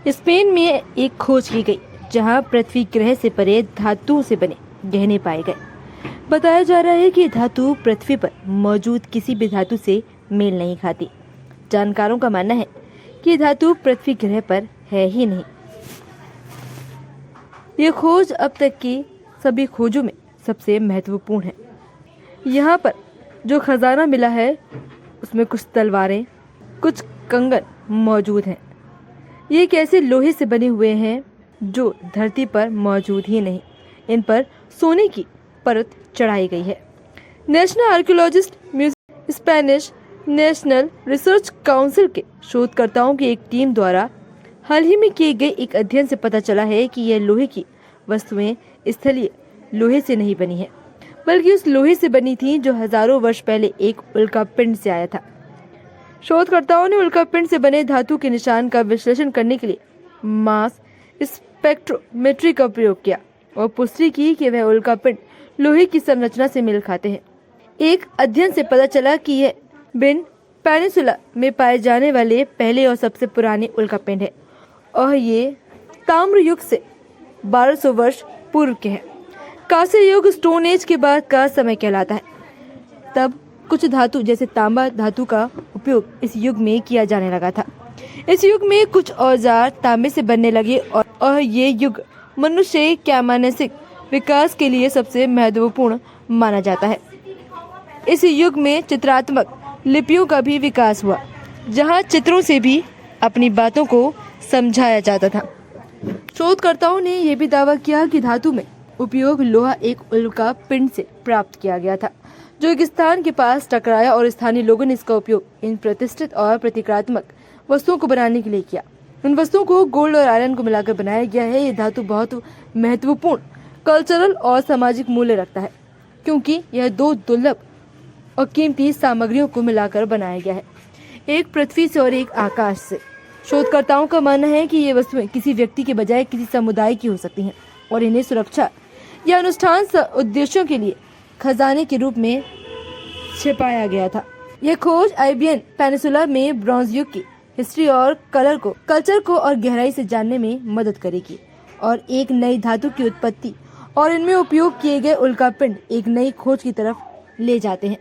Spain में एक खोज की गई जहां पृथ्वी ग्रह से परे धातु से बने गहने पाए गए। बताया जा रहा है कि धातु पृथ्वी पर मौजूद किसी भी धातु से मेल नहीं खाती। जानकारों का मानना है कि धातु पृथ्वी ग्रह पर है ही नहीं। ये खोज अब तक की सभी खोजों में सबसे महत्वपूर्ण है। यहाँ पर जो खजाना मिला है उसमें कुछ तलवारें, कुछ कंगन मौजूद हैं। ये एक ऐसे लोहे से बने हुए हैं जो धरती पर मौजूद ही नहीं। इन पर सोने की परत चढ़ाई गई है। National archaeologist museum Spanish national research council के शोधकर्ताओं की एक टीम द्वारा हाल ही में किए गए एक अध्ययन से पता चला है कि यह लोहे की वस्तुएं स्थलीय लोहे से नहीं बनी है, बल्कि उस लोहे से बनी थी जो हजारों वर्ष पहले एक उल्कापिंड से आया था। शोधकर्ताओं ने उल्कापिंड से बने धातु के निशान का विश्लेषण करने के लिए मास स्पेक्ट्रोमेट्री का प्रयोग किया और पुष्टि की कि वह उल्कापिंड लोहे की संरचना से मेल खाते हैं। एक अध्ययन से पता चला कि यह बिन पेनिसुला में पाए जाने वाले पहले और सबसे पुराने उल्कापिंड है और ये ताम्र युग से 1200 वर्ष पूर्व के हैं। कांस्य युग स्टोन एज के बाद का समय कहलाता है। तब कुछ धातु जैसे तांबा धातु का उपयोग इस युग में किया जाने लगा था। इस युग में कुछ औजार तांबे से बनने लगे और ये युग मनुष्य के मानसिक विकास के लिए सबसे महत्वपूर्ण माना जाता है। इस युग में चित्रात्मक लिपियों का भी विकास हुआ, जहां चित्रों से भी अपनी बातों को समझाया जाता था। शोधकर्ताओं ने यह भी दावा किया कि धातु में उपयोग लोहा एक उल्का पिंड से प्राप्त किया गया था, जो एक स्थान के पास टकराया और स्थानीय लोगों ने इसका उपयोग इन प्रतिष्ठित और प्रतीकात्मक वस्तुओं को बनाने के लिए किया। उन वस्तुओं को गोल्ड और आयरन को मिलाकर बनाया गया है। ये धातु बहुत महत्वपूर्ण कल्चरल और सामाजिक मूल्य रखता है, क्योंकि यह दो दुर्लभ और कीमती सामग्रियों को मिलाकर बनाया गया है, एक पृथ्वी से और एक आकाश से। शोधकर्ताओं का मानना है कि ये वस्तुएं किसी व्यक्ति के बजाय किसी समुदाय की हो सकती हैं और इन्हें सुरक्षा या अनुष्ठान उद्देश्यों के लिए खजाने के रूप में छिपाया गया था। यह खोज आइबियन पेनिसुला में ब्रॉन्ज युग की हिस्ट्री और कल्चर को और गहराई से जानने में मदद करेगी और एक नई धातु की उत्पत्ति और इनमें उपयोग किए गए उल्कापिंड एक नई खोज की तरफ ले जाते हैं।